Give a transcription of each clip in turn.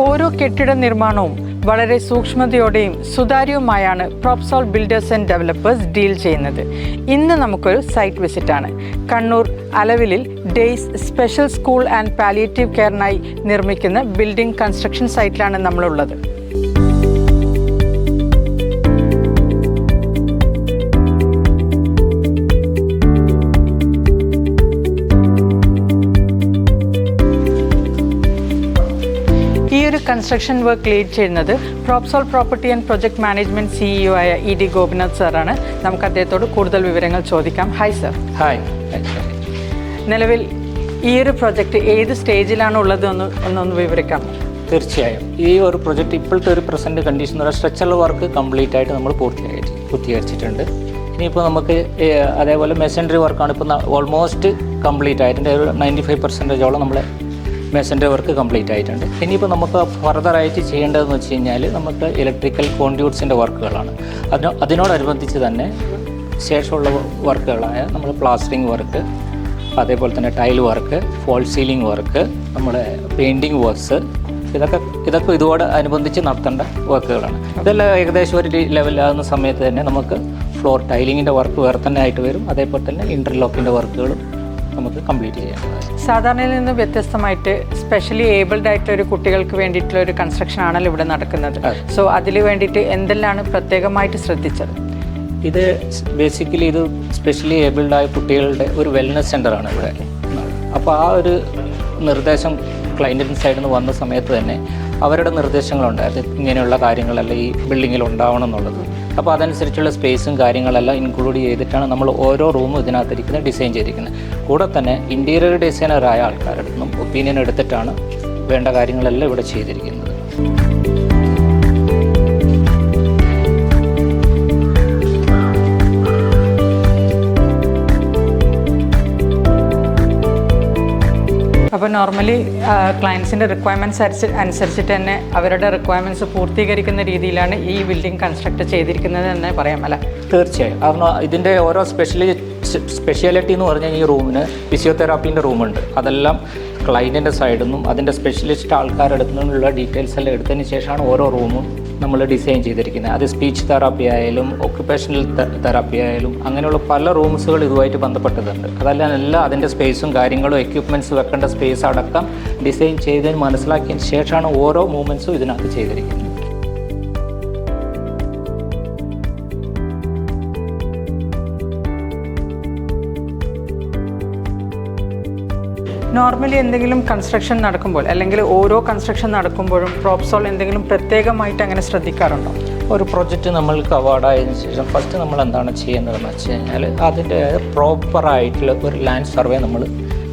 ഓരോ കെട്ടിട നിർമ്മാണവും വളരെ സൂക്ഷ്മതയോടെയും സുതാര്യവുമായാണ് Propsol builders and developers deal ചെയ്യുന്നത്. ഇന്ന് നമുക്കൊരു സൈറ്റ് വിസിറ്റാണ്. കണ്ണൂർ അലവിലിൽ days special school and palliative കെയറിനായി നിർമ്മിക്കുന്ന ബിൽഡിംഗ് കൺസ്ട്രക്ഷൻ സൈറ്റിലാണ് നമ്മളുള്ളത്. ഈ ഒരു കൺസ്ട്രക്ഷൻ വർക്ക് ലീഡ് ചെയ്യുന്നത് Propsol property and project management CEO ആയ ED ഗോപിനാഥ് സാറാണ്. നമുക്ക് അദ്ദേഹത്തോട് കൂടുതൽ വിവരങ്ങൾ ചോദിക്കാം. Hi sir. ഹായ്. നിലവിൽ ഈ ഒരു പ്രൊജക്റ്റ് ഏത് സ്റ്റേജിലാണ് ഉള്ളത് ഒന്നൊന്ന് വിവരിക്കാം. തീർച്ചയായും ഈ ഒരു പ്രൊജക്റ്റ് ഇപ്പോഴത്തെ ഒരു present condition structural work complete ആയിട്ട് നമ്മൾ പൂർത്തീകരിച്ചിട്ടുണ്ട്. ഇനിയിപ്പോൾ നമുക്ക് അതേപോലെ മെസൻട്രി വർക്കാണ് ഇപ്പോൾ ഓൾമോസ്റ്റ് കംപ്ലീറ്റ് ആയിട്ടുണ്ട്. ഒരു 95% നമ്മൾ മെസൻട്രി വർക്ക് കംപ്ലീറ്റ് ആയിട്ടുണ്ട്. ഇനിയിപ്പോൾ നമുക്ക് ഫർദറായിട്ട് ചെയ്യേണ്ടതെന്ന് വെച്ച് കഴിഞ്ഞാൽ നമുക്ക് ഇലക്ട്രിക്കൽ കോൺഡ്യൂട്ട്സിൻ്റെ വർക്കുകളാണ്. അതിനോടനുബന്ധിച്ച് തന്നെ ശേഷമുള്ള വർക്കുകളായ നമ്മൾ പ്ലാസ്റ്ററിങ് വർക്ക്, അതേപോലെ തന്നെ tile work, false ceiling, നമ്മുടെ പെയിൻറ്റിങ് വർക്ക്സ്, ഇതൊക്കെ ഇതോട് അനുബന്ധിച്ച് നടത്തേണ്ട വർക്കുകളാണ്. ഇതെല്ലാം ഏകദേശം ഒരു ലെവലാകുന്ന സമയത്ത് തന്നെ നമുക്ക് ഫ്ലോർ ടൈലിങ്ങിൻ്റെ വർക്ക് വേറെ തന്നെ ആയിട്ട് വരും. അതേപോലെ തന്നെ ഇൻ്റർലോക്കിൻ്റെ വർക്കുകളും നമുക്ക് കംപ്ലീറ്റ് ചെയ്യാം. സാധാരണയിൽ നിന്ന് വ്യത്യസ്തമായിട്ട് സ്പെഷ്യലി ഏബിൾഡ് ആയിട്ടുള്ള ഒരു കുട്ടികൾക്ക് വേണ്ടിയിട്ടുള്ള ഒരു കൺസ്ട്രക്ഷൻ ആണല്ലോ ഇവിടെ നടക്കുന്നത്. സോ അതിൽ വേണ്ടിയിട്ട് എന്തെല്ലാം പ്രത്യേകമായിട്ട് ശ്രദ്ധിച്ചത്? ഇത് ബേസിക്കലി ഇത് സ്പെഷ്യലി ഏബിൾഡായ കുട്ടികളുടെ ഒരു വെൽനസ് സെൻ്ററാണ് ഇവിടെ. അപ്പോൾ ആ ഒരു നിർദ്ദേശം ക്ലയൻറ്റിൻ്റെ സൈഡിൽ നിന്ന് വന്ന സമയത്ത് തന്നെ അവരുടെ നിർദ്ദേശങ്ങളുണ്ടായിരുന്നു, ഇങ്ങനെയുള്ള കാര്യങ്ങളെല്ലാം ഈ ബിൽഡിങ്ങിൽ ഉണ്ടാവണം എന്നുള്ളത്. അപ്പോൾ അതനുസരിച്ചുള്ള സ്പേസും കാര്യങ്ങളെല്ലാം ഇൻക്ലൂഡ് ചെയ്തിട്ടാണ് നമ്മൾ ഓരോ റൂമും ഇതിനകത്തിരിക്കുന്നത് ഡിസൈൻ ചെയ്തിരിക്കുന്നത്. കൂടെ തന്നെ ഇൻറ്റീരിയർ ഡിസൈനറായ ആൾക്കാരുടെ നിന്നും ഒപ്പീനിയൻ എടുത്തിട്ടാണ് വേണ്ട കാര്യങ്ങളെല്ലാം ഇവിടെ ചെയ്തിരിക്കുന്നത്. അപ്പോൾ നോർമലി ക്ലയൻസിൻ്റെ റിക്വയർമെൻറ്റ്സ് അനുസരിച്ചിട്ട് തന്നെ അവരുടെ റിക്വയർമെൻറ്റ്സ് പൂർത്തീകരിക്കുന്ന രീതിയിലാണ് ഈ ബിൽഡിംഗ് കൺസ്ട്രക്ട് ചെയ്തിരിക്കുന്നത് എന്ന് പറയാം അല്ലേ? തീർച്ചയായും. കാരണം ഇതിൻ്റെ ഓരോ സ്പെഷ്യാലിറ്റി എന്ന് പറഞ്ഞാൽ ഈ റൂമിന് ഫിസിയോതെറാപ്പീൻ്റെ റൂമുണ്ട്. അതെല്ലാം ക്ലയൻറ്റിൻ്റെ സൈഡിൽ നിന്നും അതിൻ്റെ സ്പെഷ്യലിസ്റ്റ് ആൾക്കാരുടെ നിന്നുള്ള ഡീറ്റെയിൽസ് എല്ലാം എടുത്തതിന് ശേഷമാണ് ഓരോ റൂമും നമ്മൾ ഡിസൈൻ ചെയ്തിരിക്കുന്നത്. അത് സ്പീച്ച് തെറാപ്പി ആയാലും ഒക്യുപ്പേഷണൽ തെറാപ്പി ആയാലും അങ്ങനെയുള്ള പല റൂംസുകൾ ഇതുമായിട്ട് ബന്ധപ്പെട്ടതുണ്ട്. അതെല്ലാം എല്ലാം അതിൻ്റെ സ്പേസും കാര്യങ്ങളും എക്യുപ്മെൻറ്റ്സ് വെക്കേണ്ട സ്പേസ് അടക്കം ഡിസൈൻ ചെയ്തതിന് മനസ്സിലാക്കിയതിന് ശേഷമാണ് ഓരോ മൂവ്മെൻറ്റ്സും ഇതിനകത്ത് ചെയ്തിരിക്കുന്നത്. നോർമലി എന്തെങ്കിലും കൺസ്ട്രക്ഷൻ നടക്കുമ്പോൾ അല്ലെങ്കിൽ ഓരോ കൺസ്ട്രക്ഷൻ നടക്കുമ്പോഴും പ്രോപ്സോൾ എന്തെങ്കിലും പ്രത്യേകമായിട്ട് അങ്ങനെ ശ്രദ്ധിക്കാറുണ്ടോ? ഒരു പ്രൊജക്റ്റ് നമ്മൾക്ക് അവാർഡായതിനു ശേഷം ഫസ്റ്റ് നമ്മൾ എന്താണ് ചെയ്യുന്നതെന്ന് വെച്ച് കഴിഞ്ഞാൽ അതിൻ്റെ പ്രോപ്പറായിട്ടുള്ള ഒരു ലാൻഡ് സർവേ നമ്മൾ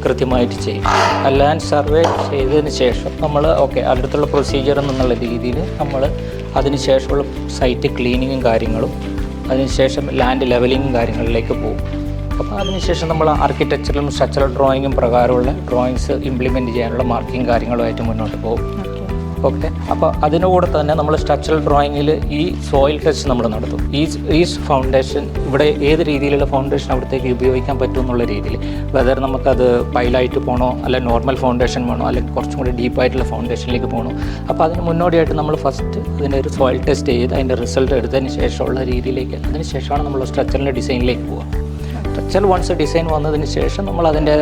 കൃത്യമായിട്ട് ചെയ്യും. ആ ലാൻഡ് സർവേ ചെയ്തതിന് ശേഷം നമ്മൾ അടുത്തുള്ള പ്രൊസീജിയർ എന്നുള്ള രീതിയിൽ നമ്മൾ അതിന് ശേഷമുള്ള സൈറ്റ് ക്ലീനിങ്ങും കാര്യങ്ങളും അതിനുശേഷം ലാൻഡ് ലെവലിങ്ങും കാര്യങ്ങളിലേക്ക് പോകും. അപ്പോൾ അതിനുശേഷം നമ്മൾ ആർക്കിടെക്ചറലും സ്ട്രക്ചറൽ ഡ്രോയിങ്ങും പ്രകാരമുള്ള ഡ്രോയിങ്സ് ഇംപ്ലിമെൻറ്റ് ചെയ്യാനുള്ള മാർക്കിങ് കാര്യങ്ങളുമായിട്ട് മുന്നോട്ട് പോകും. അപ്പോൾ അതിനുകൂടെ തന്നെ നമ്മൾ സ്ട്രക്ചറൽ ഡ്രോയിങ്ങിൽ ഈ സോയിൽ ടെസ്റ്റ് നമ്മൾ നടത്തും. ഈ ഫൗണ്ടേഷൻ ഇവിടെ ഏത് രീതിയിലുള്ള ഫൗണ്ടേഷൻ അവിടത്തേക്ക് ഉപയോഗിക്കാൻ പറ്റും എന്നുള്ള രീതിയിൽ, വെതർ നമുക്കത് പൈലായിട്ട് പോകണോ അല്ലെ നോർമൽ ഫൗണ്ടേഷൻ വേണോ അല്ലെങ്കിൽ കുറച്ചും കൂടി ഡീപ്പായിട്ടുള്ള ഫൗണ്ടേഷനിലേക്ക് പോകണോ. അപ്പോൾ അതിന് മുന്നോടിയായിട്ട് നമ്മൾ ഫസ്റ്റ് ഇതിൻ്റെ ഒരു സോയിൽ ടെസ്റ്റ് ചെയ്ത് അതിൻ്റെ റിസൾട്ട് എടുത്തതിന് ശേഷമുള്ള രീതിയിലേക്ക് അതിന് ശേഷമാണ് നമ്മൾ സ്ട്രക്ചറിൻ്റെ ഡിസൈനിലേക്ക് പോകുക. സ്ട്രക്ചർ വൺസ് ഡിസൈൻ വന്നതിന് ശേഷം നമ്മൾ അതിൻ്റെ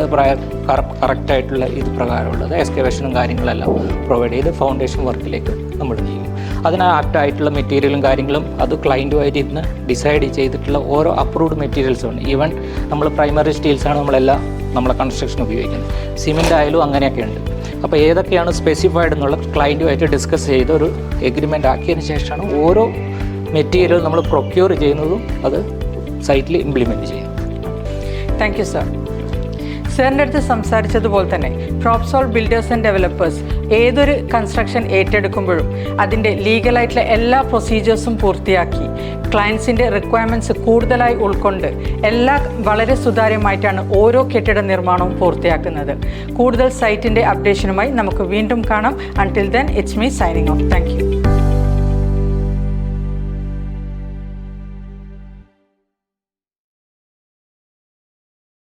കറക്റ്റായിട്ടുള്ള ഇത് പ്രകാരമുള്ളത് എക്സ്കവേഷനും കാര്യങ്ങളെല്ലാം പ്രൊവൈഡ് ചെയ്ത് ഫൗണ്ടേഷൻ വർക്കിലേക്ക് നമ്മൾ നീങ്ങും. അതിന് ആപ്റ്റായിട്ടുള്ള മെറ്റീരിയലും കാര്യങ്ങളും അത് ക്ലയൻറ്റുമായിട്ട് ഇന്ന് ഡിസൈഡ് ചെയ്തിട്ടുള്ള ഓരോ അപ്രൂവ്ഡ് മെറ്റീരിയൽസും ഉണ്ട്. ഈവൻ നമ്മൾ പ്രൈമറി സ്റ്റീൽസാണ് നമ്മളെ കൺസ്ട്രക്ഷൻ ഉപയോഗിക്കുന്നത്. സിമെൻ്റ് ആയാലും അങ്ങനെയൊക്കെ ഉണ്ട്. അപ്പോൾ ഏതൊക്കെയാണ് സ്പെസിഫൈഡ് എന്നുള്ള ക്ലയൻറ്റുമായിട്ട് ഡിസ്കസ് ചെയ്ത് ഒരു എഗ്രിമെൻ്റ് ആക്കിയതിന് ശേഷമാണ് ഓരോ മെറ്റീരിയൽ നമ്മൾ പ്രൊക്യൂർ ചെയ്യുന്നതും അത് സൈറ്റിൽ ഇംപ്ലിമെൻറ്റ് ചെയ്യും. Thank you sir. സാറിൻ്റെ അടുത്ത് സംസാരിച്ചതുപോലെ തന്നെ പ്രോപ്സോൾ ബിൽഡേഴ്സ് ആൻഡ് ഡെവലപ്പേഴ്സ് ഏതൊരു കൺസ്ട്രക്ഷൻ ഏറ്റെടുക്കുമ്പോഴും അതിൻ്റെ ലീഗലായിട്ടുള്ള എല്ലാ പ്രൊസീജിയേഴ്സും പൂർത്തിയാക്കി ക്ലയൻസിൻ്റെ റിക്വയർമെൻറ്റ്സ് കൂടുതലായി ഉൾക്കൊണ്ട് വളരെ സുതാര്യമായിട്ടാണ് ഓരോ കെട്ടിട നിർമ്മാണവും പൂർത്തിയാക്കുന്നത്. കൂടുതൽ സൈറ്റിൻ്റെ അപ്ഡേഷനുമായി നമുക്ക് വീണ്ടും കാണാം. Until then it's me signing off. Thank you.